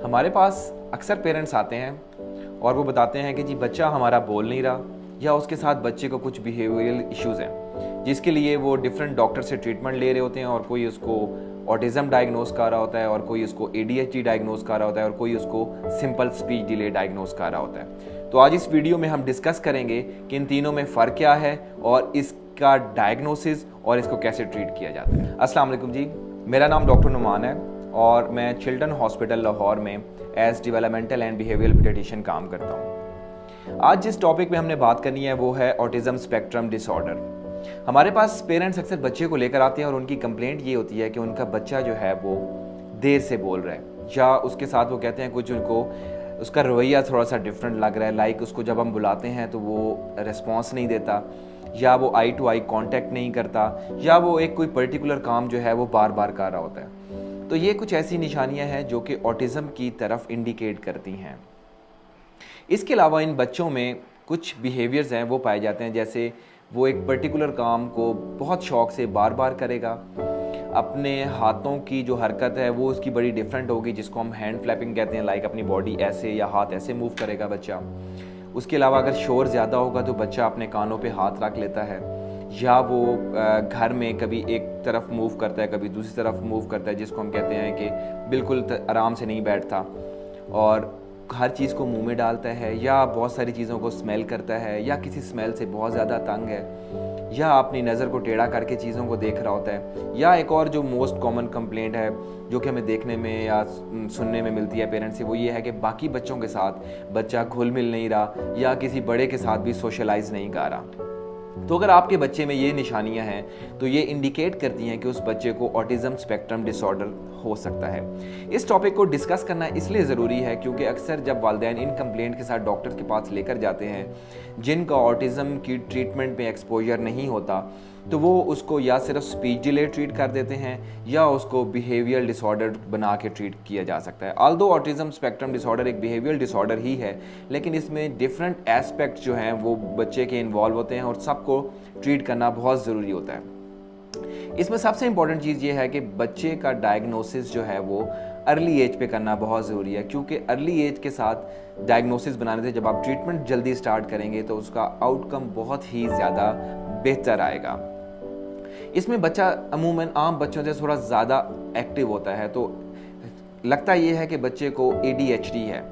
हमारे पास अक्सर पेरेंट्स आते हैं और वो बताते हैं कि जी बच्चा हमारा बोल नहीं रहा या उसके साथ बच्चे को कुछ बिहेवियरल इश्यूज़ हैं जिसके लिए वो डिफरेंट डॉक्टर से ट्रीटमेंट ले रहे होते हैं और कोई उसको ऑटिज़म डायग्नोस कर रहा होता है और कोई उसको ADHD डायग्नोस कर रहा होता है और कोई उसको सिंपल स्पीच डिले डायग्नोस कर रहा होता है। तो आज इस वीडियो में हम डिस्कस करेंगे कि इन तीनों में फ़र्क क्या है और इसका डायग्नोसिस और इसको कैसे ट्रीट किया जाता है। अस्सलाम वालेकुम जी, मेरा नाम डॉक्टर नुमान है और मैं चिल्ड्रन हॉस्पिटल लाहौर में as developmental and behavioural paediatrician काम करता हूँ। आज जिस टॉपिक में हमने बात करनी है वो है ऑटिज़म स्पेक्ट्रम डिसऑर्डर। हमारे पास पेरेंट्स अक्सर बच्चे को लेकर आते हैं और उनकी कंप्लेंट ये होती है कि उनका बच्चा जो है वो देर से बोल रहा है या उसके साथ वो कहते हैं कुछ उनको उसका रवैया थोड़ा सा डिफरेंट लग रहा है, लाइक उसको जब हम बुलाते हैं तो वो रिस्पॉन्स नहीं देता या वो आई टू आई कांटेक्ट नहीं करता या वो एक कोई पर्टिकुलर काम जो है वो बार बार कर रहा होता है। तो ये कुछ ऐसी निशानियां हैं जो कि ऑटिज़म की तरफ इंडिकेट करती हैं। इसके अलावा इन बच्चों में कुछ बिहेवियर्स हैं वो पाए जाते हैं, जैसे वो एक पर्टिकुलर काम को बहुत शौक से बार बार करेगा, अपने हाथों की जो हरकत है वो उसकी बड़ी डिफरेंट होगी जिसको हम हैंड फ्लैपिंग कहते हैं, लाइक अपनी बॉडी ऐसे या हाथ ऐसे मूव करेगा बच्चा। उसके अलावा अगर शोर ज़्यादा होगा तो बच्चा अपने कानों पे हाथ रख लेता है या वो घर में कभी एक तरफ मूव करता है कभी दूसरी तरफ मूव करता है, जिसको हम कहते हैं कि बिल्कुल आराम से नहीं बैठता और हर चीज़ को मुंह में डालता है या बहुत सारी चीज़ों को स्मेल करता है या किसी स्मेल से बहुत ज़्यादा तंग है या अपनी नज़र को टेढ़ा करके चीज़ों को देख रहा होता है। या एक और जो मोस्ट कॉमन कंप्लेंट है जो कि हमें देखने में या सुनने में मिलती है पेरेंट्स से, वो ये है कि बाकी बच्चों के साथ बच्चा घुल मिल नहीं रहा या किसी बड़े के साथ भी सोशलाइज नहीं कर रहा। तो अगर आपके बच्चे में ये निशानियां हैं तो ये इंडिकेट करती हैं कि उस बच्चे को ऑटिज़म स्पेक्ट्रम डिसऑर्डर हो सकता है। इस टॉपिक को डिस्कस करना इसलिए ज़रूरी है क्योंकि अक्सर जब वालिदैन इन कंप्लेंट के साथ डॉक्टर के पास लेकर जाते हैं जिनका ऑटिज़म की ट्रीटमेंट में एक्सपोजर नहीं होता, तो वो उसको या सिर्फ स्पीच डिले ट्रीट कर देते हैं या उसको बिहेवियरल डिसऑर्डर बना के ट्रीट किया जा सकता है। ऑल्दो ऑटिज़म स्पेक्ट्रम डिसऑर्डर एक बिहेवियरल डिसऑर्डर ही है, लेकिन इसमें डिफरेंट एस्पेक्ट जो हैं वो बच्चे के इन्वॉल्व होते हैं और सबको ट्रीट करना बहुत ज़रूरी होता है। इसमें सबसे इंपॉर्टेंट चीज़ ये है कि बच्चे का डायग्नोसिस जो है वो अर्ली एज पे करना बहुत ज़रूरी है, क्योंकि अर्ली एज के साथ डायग्नोसिस बनाने से जब आप ट्रीटमेंट जल्दी स्टार्ट करेंगे तो उसका आउटकम बहुत ही ज़्यादा बेहतर आएगा। इसमें बच्चा अमूमन आम बच्चों से थोड़ा ज़्यादा एक्टिव होता है, तो लगता ये है कि बच्चे को ADHD है,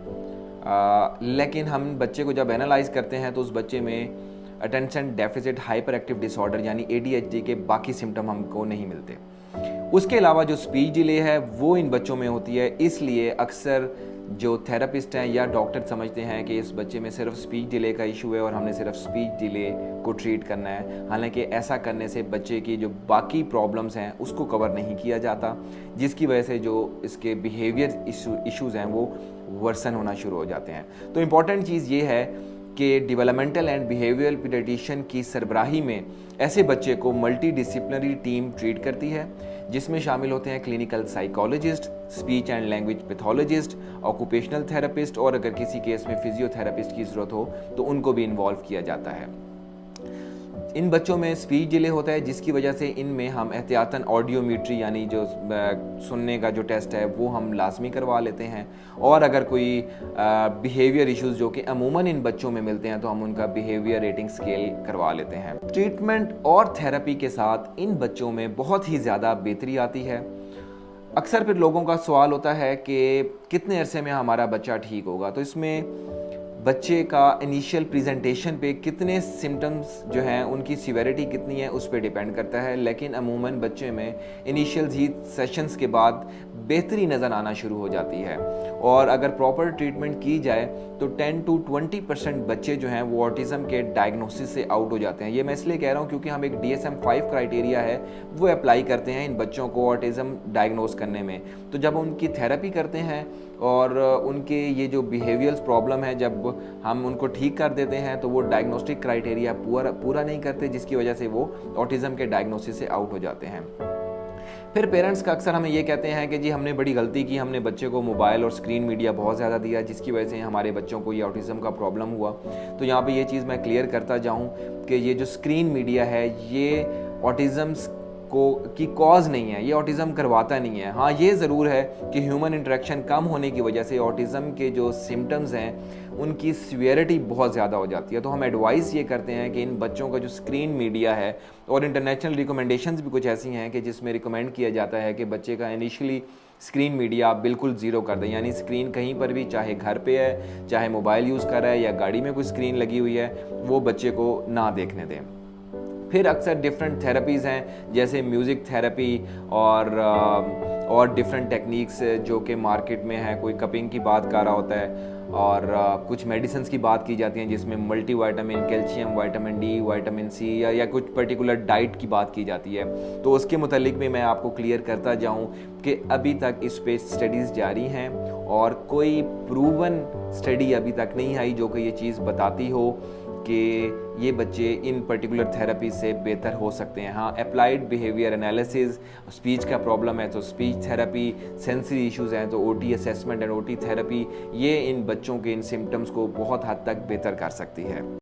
लेकिन हम बच्चे को जब एनालाइज करते हैं तो उस बच्चे में attention deficit hyper active disorder यानी ADHD के बाकी सिम्टम हमको नहीं मिलते। उसके अलावा जो स्पीच डिले है वो इन बच्चों में होती है, इसलिए अक्सर जो थेरेपिस्ट हैं या डॉक्टर समझते हैं कि इस बच्चे में सिर्फ स्पीच डिले का इशू है और हमने सिर्फ स्पीच डिले को ट्रीट करना है। हालांकि ऐसा करने से बच्चे की जो बाकी प्रॉब्लम्स हैं उसको कवर नहीं किया जाता, जिसकी वजह से जो इसके बिहेवियर इश्यूज़ हैं वो वर्सन होना शुरू हो जाते हैं। तो इम्पॉर्टेंट चीज़ ये है कि डेवलपमेंटल एंड बिहेवियरल पीडियाट्रिशियन की सरबराही में ऐसे बच्चे को मल्टी डिसिप्लिनरी टीम ट्रीट करती है, जिसमें शामिल होते हैं clinical psychologist, speech and language pathologist, occupational therapist और अगर किसी केस में फिजियोथेरेपिस्ट की ज़रूरत हो तो उनको भी इन्वॉल्व किया जाता है। इन बच्चों में स्पीच डिले होता है जिसकी वजह से इनमें हम एहतियातन ऑडियोमीट्री यानी जो सुनने का जो टेस्ट है वो हम लाजमी करवा लेते हैं, और अगर कोई बिहेवियर इश्यूज़ जो कि अमूमन इन बच्चों में मिलते हैं तो हम उनका बिहेवियर रेटिंग स्केल करवा लेते हैं। ट्रीटमेंट और थेरेपी के साथ इन बच्चों में बहुत ही ज़्यादा बेहतरी आती है। अक्सर फिर लोगों का सवाल होता है कि कितने अरसे में हमारा बच्चा ठीक होगा, तो इसमें बच्चे का इनिशियल प्रेजेंटेशन पे कितने सिम्टम्स जो हैं उनकी सीवेरिटी कितनी है उस पर डिपेंड करता है, लेकिन अमूमन बच्चे में इनिशियल ही सेशंस के बाद बेहतरी नज़र आना शुरू हो जाती है और अगर प्रॉपर ट्रीटमेंट की जाए तो 10 to 20% बच्चे जो हैं वो ऑटिज़म के डायग्नोसिस से आउट हो जाते हैं। ये मैं इसलिए कह रहा हूँ क्योंकि हम एक DSM-5 क्राइटेरिया है वो अप्लाई करते हैं इन बच्चों को ऑटिज़म डायग्नोस करने में। तो जब उनकी थेरेपी करते हैं और उनके ये जो बिहेवियरल प्रॉब्लम है जब हम उनको ठीक कर देते हैं तो वो डायग्नोस्टिक क्राइटेरिया पूरा नहीं करते, जिसकी वजह से वो ऑटिज़म के डायग्नोसिस से आउट हो जाते हैं। फिर पेरेंट्स का अक्सर हमें ये कहते हैं कि जी हमने बड़ी गलती की, हमने बच्चे को मोबाइल और स्क्रीन मीडिया बहुत ज़्यादा दिया जिसकी वजह से हमारे बच्चों को ये ऑटिज़म का प्रॉब्लम हुआ। तो यहाँ पे ये चीज़ मैं क्लियर करता जाऊँ कि ये जो स्क्रीन मीडिया है ये ऑटिज़म की कॉज नहीं है, ये ऑटिज़म करवाता नहीं है। हाँ, ये ज़रूर है कि ह्यूमन इंटरेक्शन कम होने की वजह से ऑटिज़म के जो सिम्टम्स हैं उनकी सीवियरिटी बहुत ज़्यादा हो जाती है। तो हम एडवाइस ये करते हैं कि इन बच्चों का जो स्क्रीन मीडिया है, और इंटरनेशनल रिकमेंडेशंस भी कुछ ऐसी हैं कि जिसमें रिकमेंड किया जाता है कि बच्चे का इनिशियली स्क्रीन मीडिया आप बिल्कुल ज़ीरो कर दें, यानी स्क्रीन कहीं पर भी, चाहे घर पे है, चाहे मोबाइल यूज़ कर रहा है या गाड़ी में कोई स्क्रीन लगी हुई है, वो बच्चे को ना देखने दें। फिर अक्सर डिफरेंट थेरेपीज़ हैं, जैसे म्यूज़िक थेरेपी और डिफरेंट टेक्निक्स जो कि मार्केट में है। कोई कपिंग की बात कर रहा होता है, और कुछ मेडिसिन्स की बात की जाती हैं जिसमें multivitamin, calcium, vitamin D, vitamin C या कुछ पर्टिकुलर डाइट की बात की जाती है। तो उसके मुतालिक भी मैं आपको क्लियर करता जाऊं कि अभी तक इस पे स्टडीज़ जारी हैं और कोई प्रूवन स्टडी अभी तक नहीं आई जो कि ये चीज़ बताती हो कि ये बच्चे इन पर्टिकुलर थेरेपी से बेहतर हो सकते हैं। हाँ, अप्लाइड बिहेवियर एनालिसिस, स्पीच का प्रॉब्लम है तो स्पीच थेरेपी, सेंसरी इश्यूज़ हैं तो OT assessment and OT therapy, ये इन बच्चों के इन सिम्टम्स को बहुत हद तक बेहतर कर सकती है।